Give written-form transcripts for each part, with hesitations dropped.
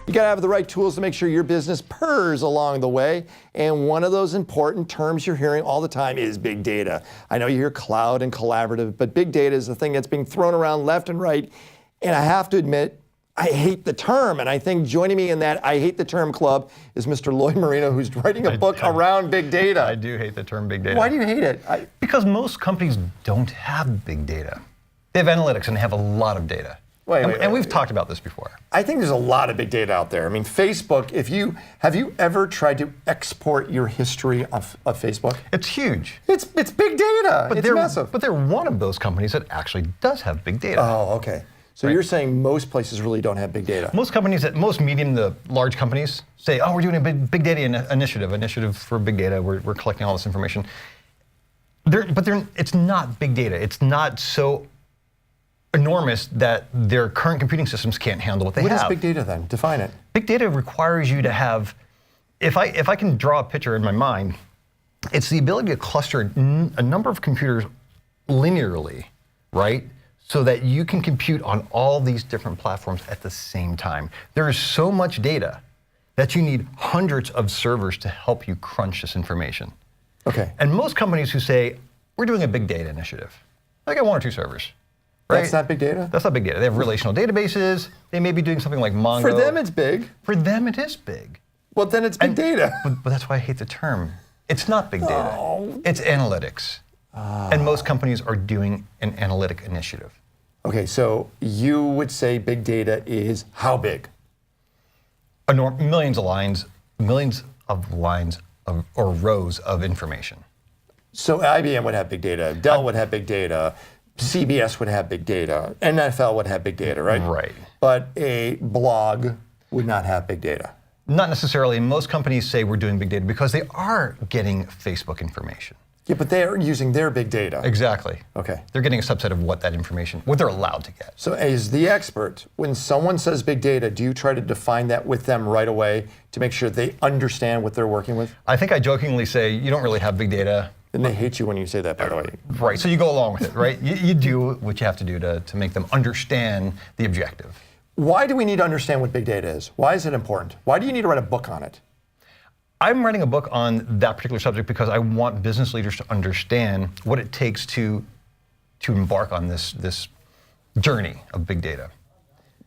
You got to have the right tools to make sure your business purrs along the way. And one of those important terms you're hearing all the time is big data. I know you hear cloud and collaborative, but big data is the thing that's being thrown around left and right. And I have to admit, I hate the term. And I think joining me in that I hate the term club is Mr. Lloyd Marino, who's writing a book around big data. I do hate the term big data. Why do you hate it? Because most companies don't have big data. They have analytics and they have a lot of data. And we've talked about this before. I think there's a lot of big data out there. I mean, Facebook, have you ever tried to export your history of Facebook? It's huge. It's big data. It's massive. But they're one of those companies that actually does have big data. Oh, okay. So you're saying most places really don't have big data? Most companies, most medium to large companies say, oh, we're doing a big data initiative for big data. We're collecting all this information. It's not big data. It's not so enormous that their current computing systems can't handle what they have. What is big data then? Define it. Big data requires you to have, if I can draw a picture in my mind, it's the ability to cluster a number of computers linearly, right? So that you can compute on all these different platforms at the same time. There is so much data that you need hundreds of servers to help you crunch this information. Okay. And most companies who say, we're doing a big data initiative, they got one or two servers. Right? That's not big data? That's not big data. They have relational databases. They may be doing something like Mongo. For them, it's big. For them, it is big. Well, then it's big data. But that's why I hate the term. It's not big data. Oh. It's analytics. And most companies are doing an analytic initiative. Okay, so you would say big data is how big? Millions of lines or rows of information. So IBM would have big data, Dell would have big data, CBS would have big data, NFL would have big data, right? Right. But a blog would not have big data. Not necessarily. Most companies say we're doing big data because they are getting Facebook information. Yeah, but they are using their big data. Exactly. Okay. They're getting a subset of what they're allowed to get. So as the expert, when someone says big data, do you try to define that with them right away to make sure they understand what they're working with? I think I jokingly say, you don't really have big data. And they hate you when you say that, by the way. Right, so you go along with it, right? You do what you have to do to make them understand the objective. Why do we need to understand what big data is? Why is it important? Why do you need to write a book on it? I'm writing a book on that particular subject because I want business leaders to understand what it takes to embark on this journey of big data.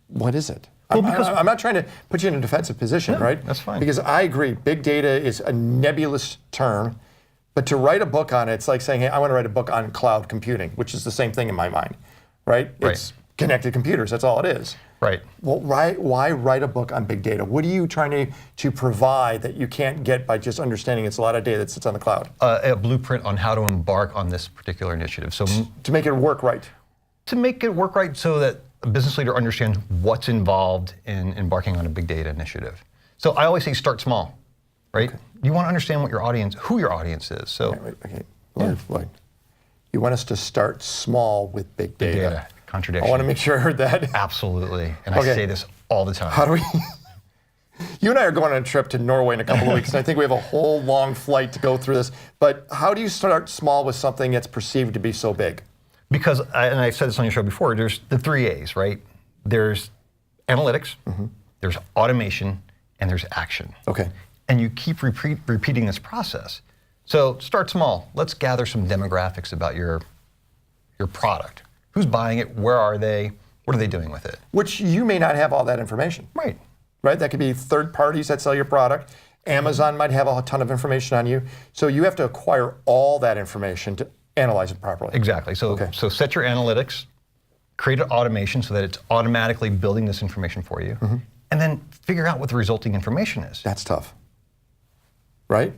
What is it? Well, I'm not trying to put you in a defensive position, right? That's fine. Because I agree, big data is a nebulous term, but to write a book on it, it's like saying, hey, I want to write a book on cloud computing, which is the same thing in my mind, right? It's connected computers, that's all it is. Right. Well, why write a book on big data? What are you trying to provide that you can't get by just understanding it's a lot of data that sits on the cloud? A blueprint on how to embark on this particular initiative. So to make it work right. To make it work right so that a business leader understands what's involved in embarking on a big data initiative. So I always say start small, right? Okay. You want to understand who your audience is. So, okay. Lloyd, you want us to start small with big data. Big data. Contradiction. I want to make sure I heard that. Absolutely, and I say this all the time. How do we? You and I are going on a trip to Norway in a couple of weeks, and I think we have a whole long flight to go through this. But how do you start small with something that's perceived to be so big? Because, and I've said this on your show before, there's the 3 A's, right? There's analytics, there's automation, and there's action. Okay. And you keep repeating this process. So start small. Let's gather some demographics about your product. Who's buying it? Where are they? What are they doing with it? Which you may not have all that information. Right. Right? That could be third parties that sell your product. Amazon might have a ton of information on you. So you have to acquire all that information to analyze it properly. Exactly. So, so set your analytics, create an automation so that it's automatically building this information for you, and then figure out what the resulting information is. That's tough. Right?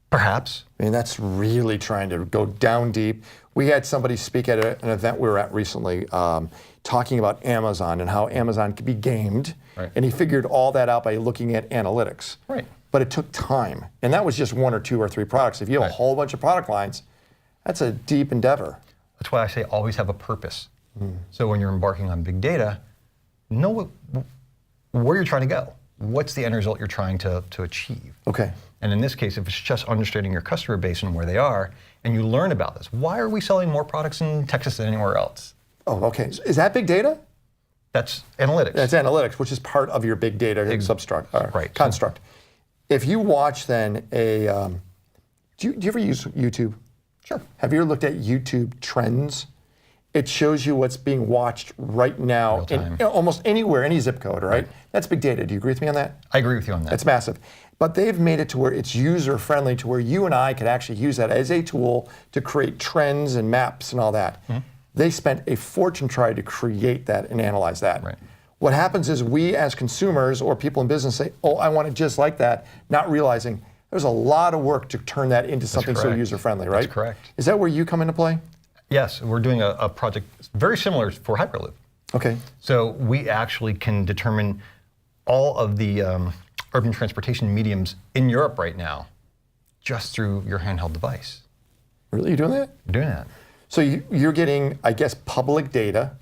Perhaps. I mean, that's really trying to go down deep. We had somebody speak at an event we were at recently talking about Amazon and how Amazon could be gamed. Right. And he figured all that out by looking at analytics. Right. But it took time. And that was just 1 or 2 or 3 products. If you have a whole bunch of product lines, that's a deep endeavor. That's why I say always have a purpose. So when you're embarking on big data, know where you're trying to go. What's the end result you're trying to achieve? Okay. And in this case, if it's just understanding your customer base and where they are, and you learn about this, why are we selling more products in Texas than anywhere else? Oh, okay. Is that big data? That's analytics. That's analytics, which is part of your big data Right. construct. If you watch then do you ever use YouTube? Sure. Have you ever looked at YouTube trends? It shows you what's being watched right now in almost anywhere, any zip code, right? That's big data. Do you agree with me on that? I agree with you on that. It's massive. But they've made it to where it's user-friendly, to where you and I could actually use that as a tool to create trends and maps and all that. They spent a fortune trying to create that and analyze that. Right. What happens is we as consumers or people in business say, oh, I want it just like that, not realizing there's a lot of work to turn that into something so user-friendly, right? That's correct. Is that where you come into play? Yes, we're doing a project very similar for Hyperloop. Okay. So we actually can determine all of the urban transportation mediums in Europe right now just through your handheld device. Really, you doing that? We're doing that. So you're getting, I guess, public data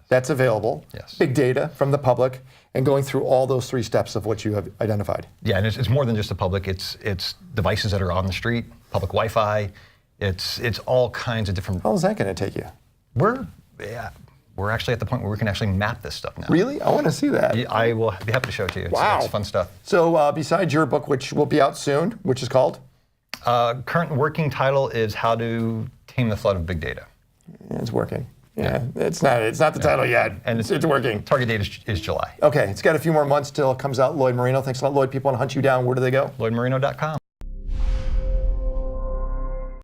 that's available, big data from the public, and going through all those 3 steps of what you have identified. Yeah, and it's more than just the public. It's devices that are on the street, public Wi-Fi. It's all kinds of different. How long is that going to take you? We're actually at the point where we can actually map this stuff now. Really? I want to see that. Yeah, I will be happy to show it to you. It's fun stuff. So besides your book, which will be out soon, which is called? Current working title is How to Tame the Flood of Big Data. It's working. Yeah, it's not the title yet, and it's working. Target date is July. Okay, it's got a few more months till it comes out. Lloyd Marino, thanks a lot, Lloyd. People want to hunt you down. Where do they go? LloydMarino.com.